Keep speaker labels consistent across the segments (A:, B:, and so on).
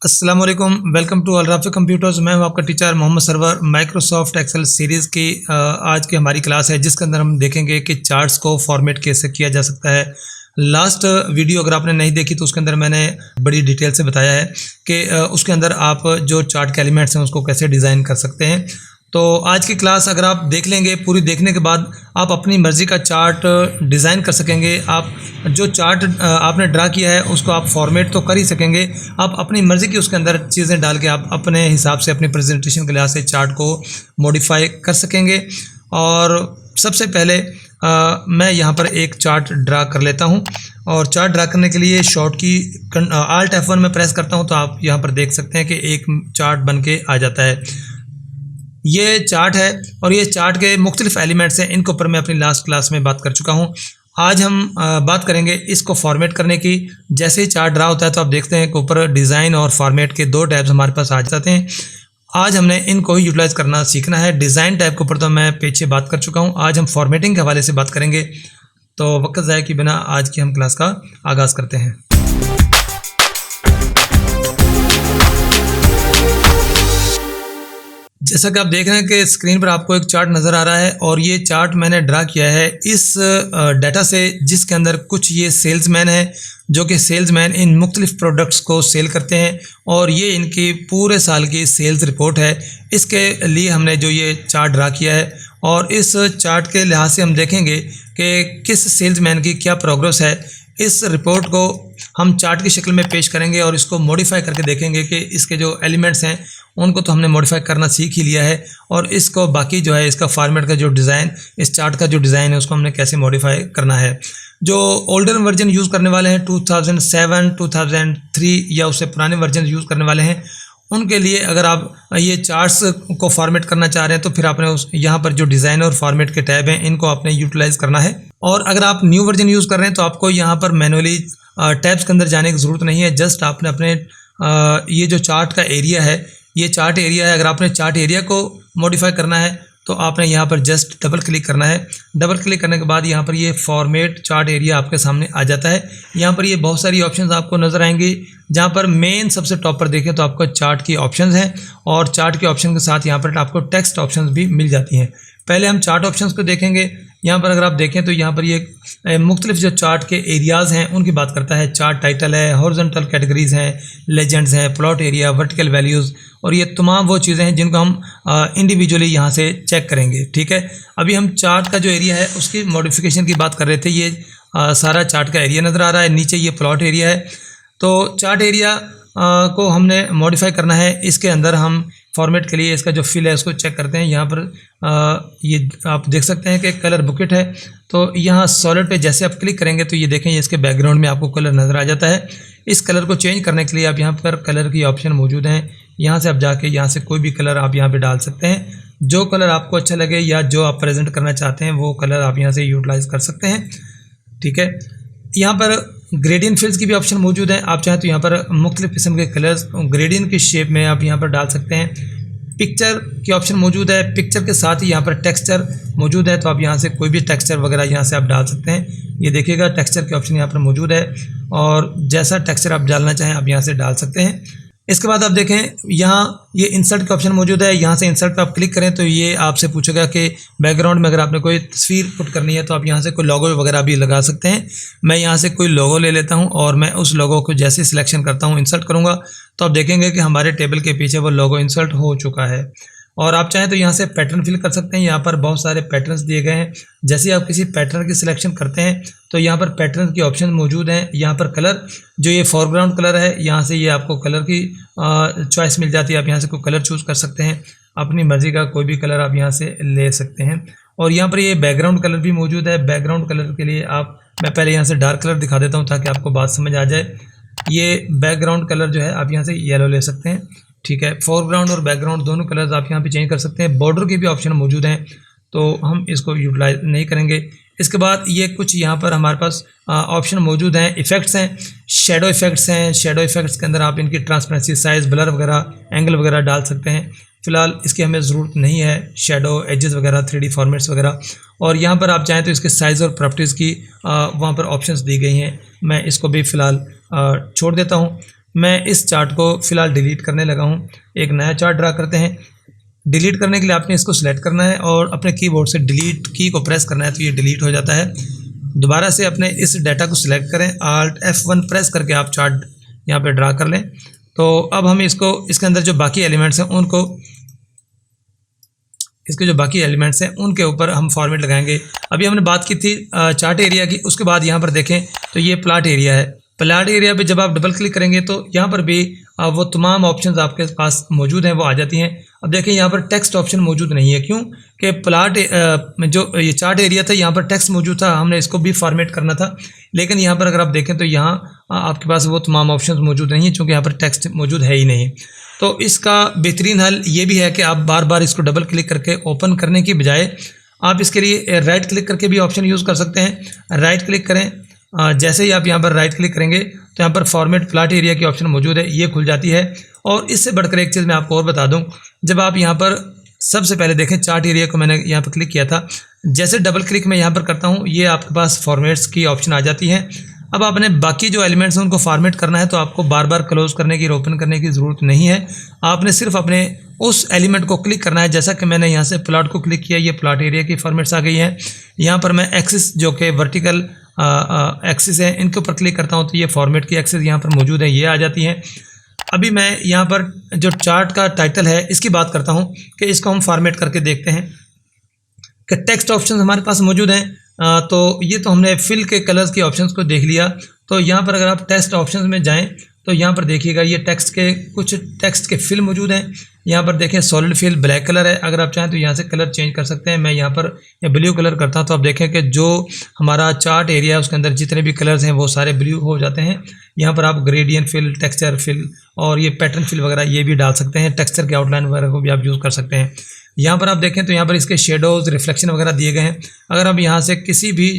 A: अस्सलाम वालेकुम, welcome to Al Rafi computers. मैं हूं आपका teacher Mohammad Sarwar. Microsoft Excel series की आज की हमारी क्लास है जिसके अंदर हम देखेंगे कि चार्ट्स को फॉर्मेट कैसे किया जा सकता है। लास्ट वीडियो अगर आपने नहीं देखी तो उसके अंदर मैंने बड़ी डिटेल से बताया है कि उसके अंदर आप जो चार्ट के एलिमेंट्स हैं उसको कैसे डिज़ाइन कर सकते हैं। तो आज की क्लास अगर आप देख लेंगे, पूरी देखने के बाद आप अपनी मर्ज़ी का चार्ट डिज़ाइन कर सकेंगे। आप जो चार्ट आपने ड्रा किया है उसको आप फॉर्मेट तो कर ही सकेंगे, आप अपनी मर्ज़ी की उसके अंदर चीज़ें डाल के आप अपने हिसाब से अपनी प्रेजेंटेशन के लिहाज से चार्ट को मॉडिफाई कर सकेंगे। और सबसे पहले मैं यहाँ पर एक चार्ट ड्रा कर लेता हूँ और चार्ट ड्रा करने के लिए शॉर्ट की Alt F1 में प्रेस करता हूँ तो आप यहाँ पर देख सकते हैं कि एक चार्ट बन के आ जाता है। ये चार्ट है और ये चार्ट के मुख्तलिफ एलिमेंट्स हैं, इनके ऊपर मैं अपनी लास्ट क्लास में बात कर चुका हूँ। आज हम बात करेंगे इसको फॉर्मेट करने की। जैसे ही चार्ट ड्रा होता है तो आप देखते हैं कि ऊपर डिज़ाइन और फॉर्मेट के दो टैब्स हमारे पास आ जाते हैं। आज हमने इनको ही यूटिलाइज़ करना सीखना है। डिज़ाइन टैब के ऊपर तो मैं पीछे बात कर चुका हूँ, आज हम फॉर्मेटिंग के हवाले से बात करेंगे। तो वक्त ज़ाया किए बिना आज की हम क्लास का आगाज़ करते हैं। जैसा कि आप देख रहे हैं कि स्क्रीन पर आपको एक चार्ट नज़र आ रहा है और ये चार्ट मैंने ड्रा किया है इस डाटा से जिसके अंदर कुछ ये सेल्समैन हैं जो कि सेल्समैन इन मुख्तलिफ प्रोडक्ट्स को सेल करते हैं और ये इनकी पूरे साल की सेल्स रिपोर्ट है। इसके लिए हमने जो ये चार्ट ड्रा किया है और इस चार्ट के लिहाज से हम देखेंगे कि किस सेल्समैन की क्या प्रोग्रेस है। इस रिपोर्ट को हम चार्ट की शक्ल में पेश करेंगे और इसको मॉडिफाई करके देखेंगे कि इसके जो एलिमेंट्स हैं उनको तो हमने मॉडिफाई करना सीख ही लिया है और इसको बाकी जो है इसका फॉर्मेट का जो डिज़ाइन, इस चार्ट का जो डिज़ाइन है उसको हमने कैसे मॉडिफाई करना है। जो ओल्डर वर्जन यूज़ करने वाले हैं 2007, 2003 या उससे पुराने वर्जन यूज़ करने वाले हैं, उनके लिए अगर आप ये चार्ट्स को फॉर्मेट करना चाह रहे हैं तो फिर आपने उस यहाँ पर जो डिज़ाइन और फॉर्मेट के टैब हैं इनको आपने यूटिलाइज़ करना है। और अगर आप न्यू वर्जन यूज़ कर रहे हैं तो आपको यहाँ पर मैनुअली टैब्स के अंदर जाने की ज़रूरत नहीं है। जस्ट आपने अपने ये जो चार्ट का एरिया है, ये चार्ट एरिया है, अगर आपने चार्ट एरिया को मॉडिफाई करना है तो आपने यहाँ पर जस्ट डबल क्लिक करना है। डबल क्लिक करने के बाद यहाँ पर ये फॉर्मेट चार्ट एरिया आपके सामने आ जाता है। यहाँ पर ये बहुत सारी ऑप्शंस आपको नज़र आएंगी, जहाँ पर मेन सबसे टॉप पर देखें तो आपको चार्ट की ऑप्शंस हैं और चार्ट के ऑप्शन के साथ यहाँ पर आपको टेक्स्ट ऑप्शंस भी मिल जाती हैं। पहले हम चार्ट ऑप्शंस को देखेंगे। यहाँ पर अगर आप देखें तो यहाँ पर ये मुख्तलिफ जो चार्ट के एरियाज़ हैं उनकी बात करता है। चार्ट टाइटल है, हॉरिजॉन्टल कैटेगरीज़ हैं, लेजेंड्स हैं, प्लॉट एरिया, वर्टिकल वैल्यूज़ और ये तमाम वो चीज़ें हैं जिनको हम इंडिविजुअली यहाँ से चेक करेंगे। ठीक है, अभी हम चार्ट का जो एरिया है उसकी मॉडिफिकेशन की बात कर रहे थे। ये सारा चार्ट का एरिया नज़र आ रहा है, नीचे ये प्लॉट एरिया है। तो चार्ट एरिया को हमने मॉडिफाई करना है। इसके अंदर हम फॉर्मेट के लिए इसका जो फिल है उसको चेक करते हैं। यहाँ पर ये आप देख सकते हैं कि कलर बुकेट है, तो यहाँ सॉलिड पे जैसे आप क्लिक करेंगे तो ये देखें इसके बैकग्राउंड में आपको कलर नज़र आ जाता है। इस कलर को चेंज करने के लिए आप यहाँ पर कलर की ऑप्शन मौजूद हैं, यहाँ से आप जाके यहाँ से कोई भी कलर आप यहाँ पे डाल सकते हैं। जो कलर आपको अच्छा लगे या जो आप प्रेजेंट करना चाहते हैं वो कलर आप यहाँ से यूटिलाइज़ कर सकते हैं। ठीक है, यहाँ पर ग्रेडियंट फिल्स की भी ऑप्शन मौजूद है। आप चाहें तो यहाँ पर मुख्तलिफ किस्म के कलर्स ग्रेडियंट की शेप में आप यहाँ पर डाल सकते हैं। पिक्चर की ऑप्शन मौजूद है, पिक्चर के साथ ही यहाँ पर टेक्सचर मौजूद है, तो आप यहाँ से कोई भी टेक्सचर वगैरह यहाँ से आप डाल सकते हैं। ये देखिएगा टेक्सचर के ऑप्शन यहाँ पर मौजूद है और जैसा टेक्सचर आप डालना चाहें आप यहाँ से डाल सकते हैं। इसके बाद आप देखें यहाँ ये इंसर्ट का ऑप्शन मौजूद है। यहाँ से इंसर्ट पर आप क्लिक करें तो ये आपसे पूछेगा कि बैकग्राउंड में अगर आपने कोई तस्वीर पुट करनी है तो आप यहाँ से कोई लोगो वगैरह भी लगा सकते हैं। मैं यहाँ से कोई लोगो ले लेता हूँ और मैं उस लोगो को जैसे सिलेक्शन करता हूँ, इंसर्ट करूँगा तो आप देखेंगे कि हमारे टेबल के पीछे वो लोगो इंसर्ट हो चुका है। और आप चाहें तो यहाँ से पैटर्न फिल कर सकते हैं। यहाँ पर बहुत सारे पैटर्न्स दिए गए हैं। जैसे आप किसी पैटर्न की सिलेक्शन करते हैं तो यहाँ पर पैटर्न की ऑप्शन मौजूद हैं। यहाँ पर कलर जो ये फोरग्राउंड कलर है, यहाँ से ये आपको कलर की चॉइस मिल जाती है। आप यहाँ से कोई कलर चूज़ कर सकते हैं, अपनी मर्ज़ी का कोई भी कलर आप यहाँ से ले सकते हैं। और यहाँ पर ये बैकग्राउंड कलर भी मौजूद है। बैकग्राउंड कलर के लिए मैं पहले यहाँ से डार्क कलर दिखा देता हूँ ताकि आपको बात समझ आ जाए। ये बैकग्राउंड कलर जो है आप यहाँ से येलो ले सकते हैं। ठीक है, फोरग्राउंड और बैकग्राउंड दोनों कलर्स आप यहाँ पे चेंज कर सकते हैं। बॉर्डर के भी ऑप्शन मौजूद हैं तो हम इसको यूटिलाइज नहीं करेंगे। इसके बाद ये कुछ यहाँ पर हमारे पास ऑप्शन मौजूद हैं। इफ़ेक्ट्स हैं, शेडो इफ़ेक्ट्स हैं। शेडो इफ़ेक्ट्स के अंदर आप इनकी ट्रांसपेरेंसी, साइज़, ब्लर वगैरह, एंगल वगैरह डाल सकते हैं। फ़िलहाल इसकी हमें ज़रूरत नहीं है, शेडो, एजेस वगैरह, 3D फॉर्मेट्स वगैरह। और यहाँ पर आप चाहें तो इसके साइज़ और प्रॉपर्टीज़ की वहाँ पर ऑप्शंस दी गई हैं। मैं इसको भी फ़िलहाल छोड़ देता हूँ। मैं इस चार्ट को फ़िलहाल डिलीट करने लगा हूँ। एक नया चार्ट ड्रा करते हैं। डिलीट करने के लिए आपने इसको सिलेक्ट करना है और अपने कीबोर्ड से डिलीट की को प्रेस करना है तो ये डिलीट हो जाता है। दोबारा से अपने इस डाटा को सिलेक्ट करें, Alt F1 प्रेस करके आप चार्ट यहाँ पे ड्रा कर लें। तो अब हम इसको इसके अंदर जो बाकी एलिमेंट्स हैं उनके ऊपर हम फॉर्मेट लगाएंगे। अभी हमने बात की थी चार्ट एरिया की, उसके बाद यहाँ पर देखें तो ये प्लॉट एरिया है। प्लॉट एरिया पे जब आप डबल क्लिक करेंगे तो यहाँ पर भी वो तमाम ऑप्शंस आपके पास मौजूद हैं, वो आ जाती हैं। अब देखें यहाँ पर टेक्स्ट ऑप्शन मौजूद नहीं है, क्यों कि प्लॉट जो ये चार्ट एरिया था यहाँ पर टेक्स्ट मौजूद था, हमने इसको भी फॉर्मेट करना था। लेकिन यहाँ पर अगर आप देखें तो यहाँ आपके पास वो तमाम ऑप्शंस मौजूद नहीं है, क्योंकि यहाँ पर टेक्स्ट मौजूद है ही नहीं। तो इसका बेहतरीन हल ये भी है कि आप बार बार इसको डबल क्लिक करके ओपन करने की बजाय आप इसके लिए राइट क्लिक करके भी ऑप्शन यूज़ कर सकते हैं। राइट क्लिक करें, जैसे ही आप यहाँ पर राइट क्लिक करेंगे तो यहाँ पर फॉर्मेट प्लॉट एरिया की ऑप्शन मौजूद है, ये खुल जाती है। और इससे बढ़कर एक चीज़ मैं आपको और बता दूं, जब आप यहाँ पर सबसे पहले देखें चार्ट एरिया को मैंने यहाँ पर क्लिक किया था, जैसे डबल क्लिक मैं यहाँ पर करता हूँ ये आपके पास फॉर्मेट्स की ऑप्शन आ जाती है। अब आपने बाकी जो एलिमेंट्स हैं उनको फॉर्मेट करना है तो आपको बार बार क्लोज करने की ओपन करने की ज़रूरत नहीं है। आपने सिर्फ अपने उस एलिमेंट को क्लिक करना है, जैसा कि मैंने यहाँ से प्लॉट को क्लिक किया, ये प्लॉट एरिया की फॉर्मेट्स आ गई हैं। यहाँ पर मैं एक्सिस जो कि वर्टिकल एक्सिस है इनके ऊपर क्लिक करता हूँ तो ये फॉर्मेट की एक्सिस यहाँ पर मौजूद है, ये आ जाती हैं। अभी मैं यहाँ पर जो चार्ट का टाइटल है इसकी बात करता हूँ कि इसको हम फॉर्मेट करके देखते हैं कि टेक्स्ट ऑप्शन हमारे पास मौजूद हैं। तो ये तो हमने फिल के कलर्स के ऑप्शंस को देख लिया। तो यहाँ पर अगर आप टेक्स्ट ऑप्शंस में जाएं तो यहाँ पर देखिएगा ये कुछ टेक्स्ट के फिल मौजूद हैं। यहाँ पर देखें सॉलिड फिल ब्लैक कलर है, अगर आप चाहें तो यहाँ से कलर चेंज कर सकते हैं। मैं यहाँ पर ब्लू कलर करता हूँ तो आप देखें कि जो हमारा चार्ट एरिया है उसके अंदर जितने भी कलर्स हैं वो सारे ब्लू हो जाते हैं। यहाँ पर आप ग्रेडियंट फिल, टेक्सचर फिल और ये पैटर्न फिल वगैरह ये भी डाल सकते हैं। टेक्सचर के आउटलाइन वगैरह को भी आप यूज़ कर सकते हैं। यहाँ पर आप देखें तो यहाँ पर इसके शेडोज़, रिफ्लेक्शन वगैरह दिए गए हैं। अगर आप यहाँ से किसी भी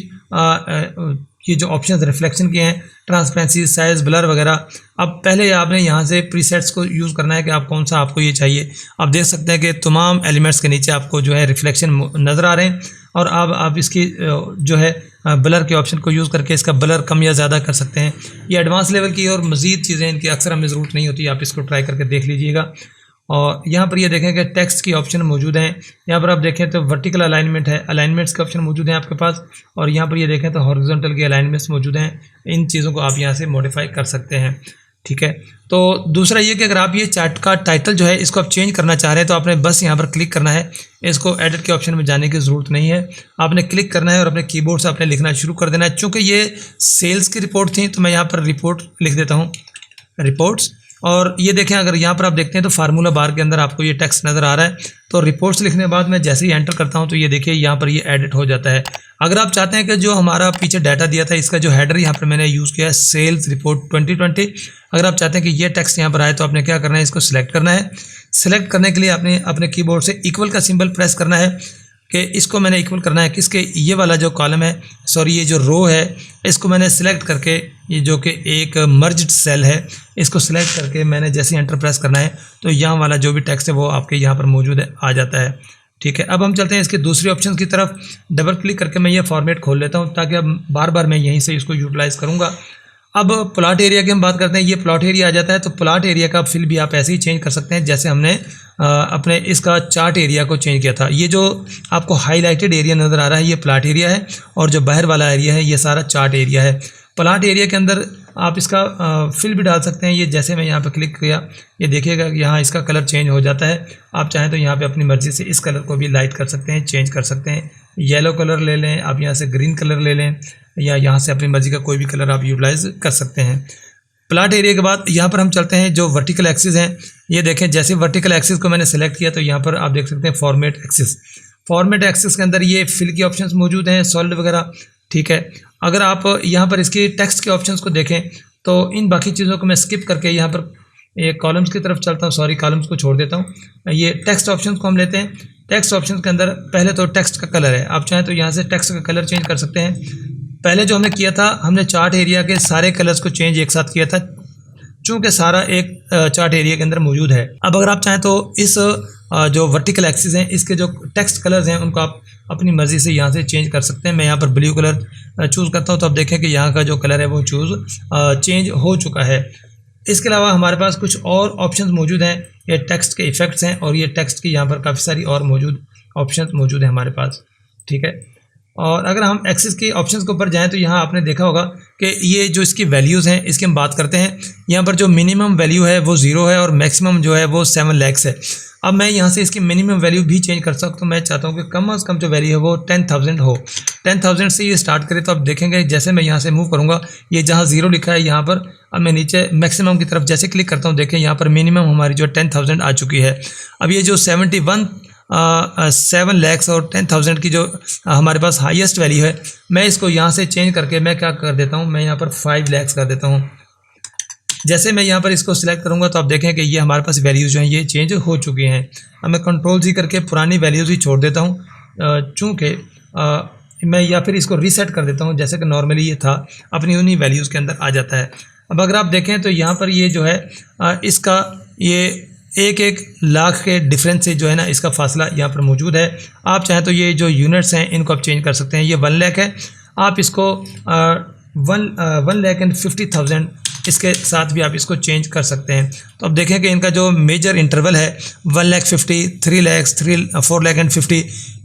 A: ये जो ऑप्शन रिफ्लेक्शन के हैं, ट्रांसपेरेंसी, साइज, ब्लर वगैरह, अब पहले आपने यहाँ से प्रीसेट्स को यूज़ करना है कि आप कौन सा आपको ये चाहिए। आप देख सकते हैं कि तमाम एलिमेंट्स के नीचे आपको जो है रिफ्लेक्शन नज़र आ रहे हैं और अब आप इसकी जो है ब्लर के ऑप्शन को यूज़ करके इसका ब्लर कम या ज़्यादा कर सकते हैं। ये एडवांस लेवल की और मज़ीद चीज़ें इनकी अक्सर हमें ज़रूरत नहीं होती, आप इसको ट्राई करके देख लीजिएगा। और यहाँ पर ये देखें कि टेक्स्ट की ऑप्शन मौजूद हैं। यहाँ पर आप देखें तो वर्टिकल अलाइनमेंट है, अलाइनमेंट्स के ऑप्शन मौजूद हैं आपके पास। और यहाँ पर ये देखें तो हॉरिजॉन्टल के अलाइनमेंट्स मौजूद हैं। इन चीज़ों को आप यहाँ से मॉडिफाई कर सकते हैं, ठीक है। तो दूसरा ये कि अगर आप ये चार्ट का टाइटल जो है इसको आप चेंज करना चाह रहे हैं तो आपने बस यहाँ पर क्लिक करना है, इसको एडिट के ऑप्शन में जाने की ज़रूरत नहीं है। आपने क्लिक करना है और अपने कीबोर्ड से आपने लिखना शुरू कर देना है। चूँकि ये सेल्स की रिपोर्ट थी तो मैं यहाँ पर रिपोर्ट लिख देता हूँ, रिपोर्ट्स। और ये देखें अगर यहाँ पर आप देखते हैं तो फार्मूला बार के अंदर आपको ये टेक्स्ट नज़र आ रहा है। तो रिपोर्ट्स लिखने के बाद मैं जैसे ही एंटर करता हूँ तो ये देखिए यहाँ पर ये एडिट हो जाता है। अगर आप चाहते हैं कि जो हमारा पीछे डाटा दिया था इसका जो हेडर यहाँ पर मैंने यूज़ किया है सेल्स रिपोर्ट 2020, अगर आप चाहते हैं कि ये टेक्स्ट यहाँ पर आए तो आपने क्या करना है, इसको सिलेक्ट करना है। सिलेक्ट करने के लिए आपने अपने कीबोर्ड से इक्वल का सिंबल प्रेस करना है कि इसको मैंने इक्वल करना है किसके, ये वाला जो कॉलम है, सॉरी ये जो रो है, इसको मैंने सिलेक्ट करके ये जो कि एक मर्ज्ड सेल है इसको सिलेक्ट करके मैंने जैसे एंटर प्रेस करना है तो यहाँ वाला जो भी टेक्स्ट है वो आपके यहाँ पर मौजूद है, आ जाता है, ठीक है। अब हम चलते हैं इसके दूसरी ऑप्शन की तरफ। डबल क्लिक करके मैं ये फॉर्मेट खोल लेता हूँ ताकि अब बार बार मैं यहीं से इसको यूटिलाइज़ करूँगा। अब प्लॉट एरिया की हम बात करते हैं, ये प्लॉट एरिया आ जाता है। तो प्लॉट एरिया का फिल भी आप ऐसे ही चेंज कर सकते हैं जैसे हमने अपने इसका चार्ट एरिया को चेंज किया था। ये जो आपको हाईलाइटेड एरिया नज़र आ रहा है ये प्लॉट एरिया है और जो बाहर वाला एरिया है ये सारा चार्ट एरिया है। प्लॉट एरिया के अंदर आप इसका फिल भी डाल सकते हैं। ये जैसे मैं यहाँ पर क्लिक किया ये देखिएगा कि यहाँ इसका कलर चेंज हो जाता है। आप चाहें तो यहाँ पे अपनी मर्ज़ी से इस कलर को भी लाइट कर सकते हैं, चेंज कर सकते हैं। येलो कलर ले लें, आप यहाँ से ग्रीन कलर ले लें या यहाँ से अपनी मर्ज़ी का कोई भी कलर आप यूटिलाइज़ कर सकते हैं। प्लॉट एरिया के बाद यहाँ पर हम चलते हैं जो वर्टिकल एक्सिस हैं। ये देखें जैसे वर्टिकल एक्सिस को मैंने सेलेक्ट किया तो यहाँ पर आप देख सकते हैं फॉर्मेट एक्सिस। फॉर्मेट एक्सिस के अंदर ये फिल की ऑप्शंस मौजूद हैं, सॉलिड वगैरह, ठीक है। अगर आप यहाँ पर इसकी टेक्स्ट के ऑप्शंस को देखें तो इन बाकी चीज़ों को मैं स्किप करके यहाँ पर ये कॉलम्स की तरफ चलता हूँ, सॉरी कॉलम्स को छोड़ देता हूँ। ये टेक्स्ट ऑप्शंस को हम लेते हैं। टेक्स्ट ऑप्शंस के अंदर पहले तो टेक्स्ट का कलर है, आप चाहें तो यहाँ से टेक्स्ट का कलर चेंज कर सकते हैं। पहले जो हमने किया था हमने चार्ट एरिया के सारे कलर्स को चेंज एक साथ किया था चूँकि सारा एक चार्ट एरिया के अंदर मौजूद है। अब अगर आप चाहें तो इस जो वर्टिकल एक्सिस हैं इसके जो टेक्स्ट कलर्स हैं उनको आप अपनी मर्ज़ी से यहाँ से चेंज कर सकते हैं। मैं यहाँ पर ब्लू कलर चूज़ करता हूँ तो आप देखें कि यहाँ का जो कलर है वो चेंज हो चुका है। इसके अलावा हमारे पास कुछ और ऑप्शंस मौजूद हैं, ये टेक्स्ट के इफ़ेक्ट्स हैं और ये टेक्स्ट की यहाँ पर काफ़ी सारी और ऑप्शंस मौजूद हैं हमारे पास, ठीक है। और अगर हम एक्सेस के ऑप्शंस के ऊपर जाएं तो यहाँ आपने देखा होगा कि ये जो इसकी वैल्यूज़ हैं इसकी हम बात करते हैं। यहाँ पर जो मिनिमम वैल्यू है वो 0 है और मैक्सिमम जो है वो 7 लाख है। अब मैं यहाँ से इसकी मिनिमम वैल्यू भी चेंज कर सकता हूँ। मैं चाहता हूँ कि कम से कम जो वैल्यू है वो 10,000 हो। 10,000 से ये स्टार्ट करें तो आप देखेंगे जैसे मैं यहाँ से मूव करूँगा, ये जहाँ 0 लिखा है यहाँ पर, अब मैं नीचे मैक्सिमम की तरफ जैसे क्लिक करता हूँ, देखें यहाँ पर मिनिमम हमारी जो 10,000 आ चुकी है। अब ये जो 7 लाख और 10,000 की जो हमारे पास हाईएस्ट वैल्यू है, मैं इसको यहाँ से चेंज करके मैं क्या कर देता हूँ, मैं यहाँ पर 5 लाख कर देता हूँ। जैसे मैं यहाँ पर इसको सिलेक्ट करूँगा तो आप देखें कि ये हमारे पास वैल्यूज़ जो हैं ये चेंज हो चुकी हैं। अब मैं Ctrl+Z करके पुरानी वैल्यूज़ ही छोड़ देता हूँ, चूँकि मैं या फिर इसको रीसेट कर देता हूँ, जैसे कि नॉर्मली ये था अपनी उन्हीं वैल्यूज़ के अंदर आ जाता है। अब अगर आप देखें तो यहाँ पर ये जो है इसका ये 1 लाख के डिफरेंस से जो है ना इसका फासला यहाँ पर मौजूद है। आप चाहें तो ये जो यूनिट्स हैं इनको आप चेंज कर सकते हैं। ये 1 लाख है, आप इसको 1,50,000 इसके साथ भी आप इसको चेंज कर सकते हैं। तो अब देखें कि इनका जो मेजर इंटरवल है 1,50,000, 3 लाख, 4 लाख एंड 50,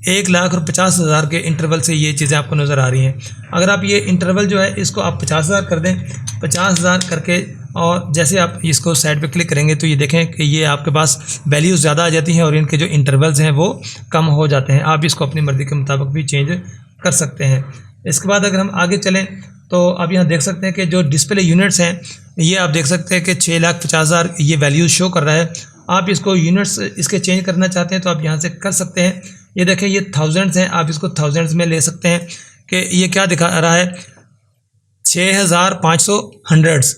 A: 1,50,000 के इंटरवल से ये चीज़ें आपको नज़र आ रही हैं। अगर आप ये इंटरवल जो है इसको आप 50,000 कर दें, 50,000 करके और जैसे आप इसको साइड पे क्लिक करेंगे तो ये देखें कि ये आपके पास वैल्यूज़ ज़्यादा आ जाती हैं और इनके जो इंटरवल्स हैं वो कम हो जाते हैं। आप इसको अपनी मर्ज़ी के मुताबिक भी चेंज कर सकते हैं। इसके बाद अगर हम आगे चलें तो आप यहाँ देख सकते हैं कि जो डिस्प्ले यूनिट्स हैं ये आप देख सकते हैं कि 6,50,000 ये वैल्यूज़ शो कर रहा है। आप इसको यूनिट्स इसके चेंज करना चाहते हैं तो आप यहाँ से कर सकते हैं। ये देखें ये थाउजेंड्स हैं, आप इसको थाउजेंड्स में ले सकते हैं कि ये क्या दिखा रहा है 6,500 हंड्रेड्स,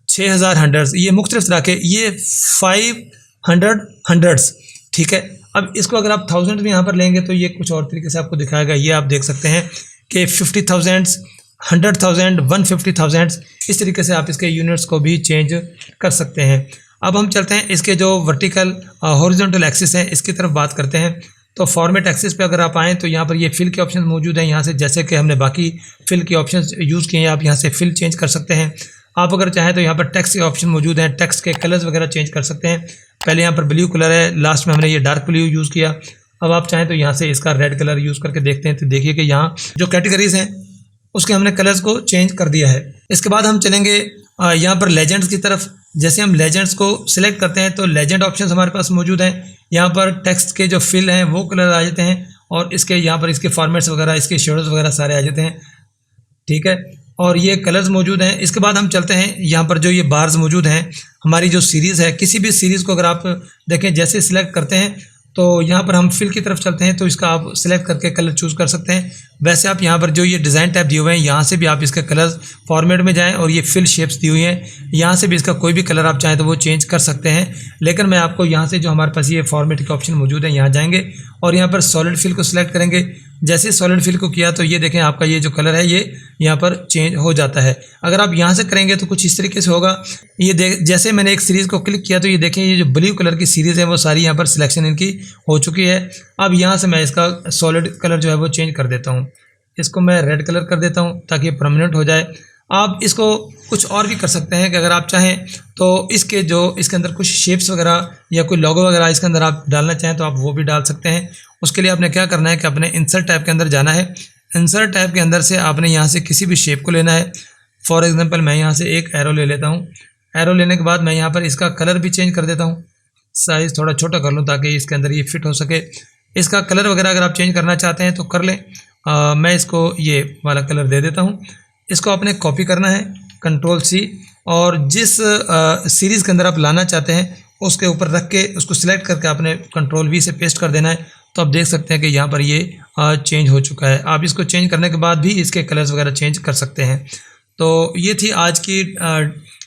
A: 6,000 हंड्रेड्स, ये मुख्तलिफ तरह के, ये 500 हंड्रेड्स, ठीक है। अब इसको अगर आप थाउजेंड में यहाँ पर लेंगे तो ये कुछ और तरीके से आपको दिखाएगा। ये आप देख सकते हैं कि 50,000, 100,000, 150,000, इस तरीके से आप इसके यूनिट्स को भी चेंज कर सकते हैं। अब हम चलते हैं इसके जो वर्टिकल हॉरिजॉन्टल एक्सिस हैं इसकी तरफ बात करते हैं। तो फॉर्मेट एक्सिस पे अगर आप आएँ तो यहाँ पर ये फिल के ऑप्शन मौजूद हैं। यहाँ से जैसे कि हमने बाकी फिल के ऑप्शन यूज़ किए हैं, आप यहाँ से फिल चेंज कर सकते हैं। आप अगर चाहें तो यहाँ पर टेक्स्ट के ऑप्शन मौजूद हैं, टेक्स्ट के कलर्स वगैरह चेंज कर सकते हैं। पहले यहाँ पर ब्लू कलर है, लास्ट में हमने ये डार्क ब्लू यूज़ किया। अब आप चाहें तो यहाँ से इसका रेड कलर यूज़ करके देखते हैं तो देखिए कि यहाँ जो कैटेगरीज हैं उसके हमने कलर्स को चेंज कर दिया है। इसके बाद हम चलेंगे यहाँ पर लेजेंड्स की तरफ। जैसे हम लेजेंड्स को सिलेक्ट करते हैं तो लेजेंड ऑप्शंस हमारे पास मौजूद हैं। यहाँ पर टेक्स्ट के जो फिल हैं वो कलर आ जाते हैं और इसके यहाँ पर इसके फॉर्मेट्स वगैरह, इसके शेडोज़ वगैरह सारे आ जाते हैं, ठीक है। और ये कलर्स मौजूद हैं। इसके बाद हम चलते हैं यहाँ पर जो ये बार्स मौजूद हैं, हमारी जो सीरीज़ है, किसी भी सीरीज़ को अगर आप देखें जैसे सिलेक्ट करते हैं तो यहाँ पर हम फिल की तरफ चलते हैं तो इसका आप सिलेक्ट करके कलर चूज़ कर सकते हैं। वैसे आप यहाँ पर जो ये डिज़ाइन टैब दिए हुए हैं यहाँ से भी आप इसके कलर फॉर्मेट में जाएं और ये फिल शेप्स दी हुई हैं, यहाँ से भी इसका कोई भी कलर आप चाहें तो वो चेंज कर सकते हैं। लेकिन मैं आपको यहाँ से जो हमारे पास ये फॉर्मेट के ऑप्शन मौजूद है यहाँ जाएंगे और यहाँ पर सॉलिड फिल को सिलेक्ट करेंगे। जैसे सॉलिड फिल को किया तो ये देखें आपका ये जो कलर है ये यहाँ पर चेंज हो जाता है। अगर आप यहाँ से करेंगे तो कुछ इस तरीके से होगा। ये जैसे मैंने एक सीरीज़ को क्लिक किया तो ये देखें ये जो ब्लू कलर की सीरीज़ है वो सारी यहाँ पर सिलेक्शन इनकी हो चुकी है। अब यहाँ से मैं इसका सॉलिड कलर जो है वो चेंज कर देता हूँ, इसको मैं रेड कलर कर देता हूँ ताकि परमानेंट हो जाए। आप इसको कुछ और भी कर सकते हैं कि अगर आप चाहें तो इसके अंदर कुछ शेप्स वगैरह या कोई लोगो वगैरह इसके अंदर आप डालना चाहें तो आप वो भी डाल सकते हैं। उसके लिए आपने क्या करना है कि अपने इंसर्ट टैब के अंदर जाना है। इंसर्ट टैब के अंदर से आपने यहाँ से किसी भी शेप को लेना है। फॉर एग्जांपल मैं यहाँ से एक एरो ले लेता हूँ। एरो लेने के बाद मैं यहाँ पर इसका कलर भी चेंज कर देता हूँ, साइज़ थोड़ा छोटा कर लूँ ताकि इसके अंदर ये फिट हो सके। इसका कलर वगैरह अगर आप चेंज करना चाहते हैं तो कर लें। मैं इसको ये वाला कलर दे देता हूँ। इसको आपने कॉपी करना है Ctrl+C और जिस सीरीज़ के अंदर आप लाना चाहते हैं उसके ऊपर रख के उसको सिलेक्ट करके आपने Ctrl+V से पेस्ट कर देना है। तो आप देख सकते हैं कि यहाँ पर ये चेंज हो चुका है। आप इसको चेंज करने के बाद भी इसके कलर्स वगैरह चेंज कर सकते हैं। तो ये थी आज की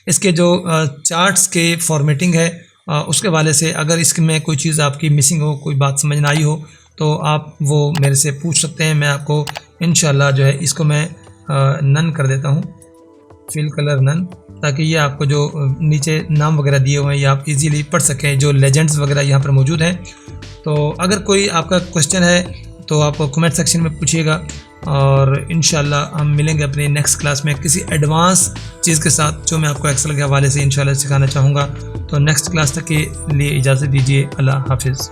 A: इसके जो चार्ट्स के फॉर्मेटिंग है उसके वाले से। अगर इसमें कोई चीज़ आपकी मिसिंग हो, कोई बात समझ ना आई हो तो आप वो मेरे से पूछ सकते हैं। मैं आपको इंशाल्लाह जो है इसको मैं नन कर देता हूँ, फिल कलर नन, ताकि ये आपको जो नीचे नाम वगैरह दिए हुए हैं ये आप इजीली पढ़ सकें, जो लेजेंड्स वगैरह यहाँ पर मौजूद हैं। तो अगर कोई आपका क्वेश्चन है तो आप कमेंट सेक्शन में पूछिएगा। और इंशाल्लाह हम मिलेंगे अपने नेक्स्ट क्लास में किसी एडवांस चीज़ के साथ जो मैं आपको एक्सेल के हवाले से इंशाल्लाह सिखाना चाहूँगा। तो नेक्स्ट क्लास तक के लिए इजाज़त दीजिए। अल्लाह हाफिज़।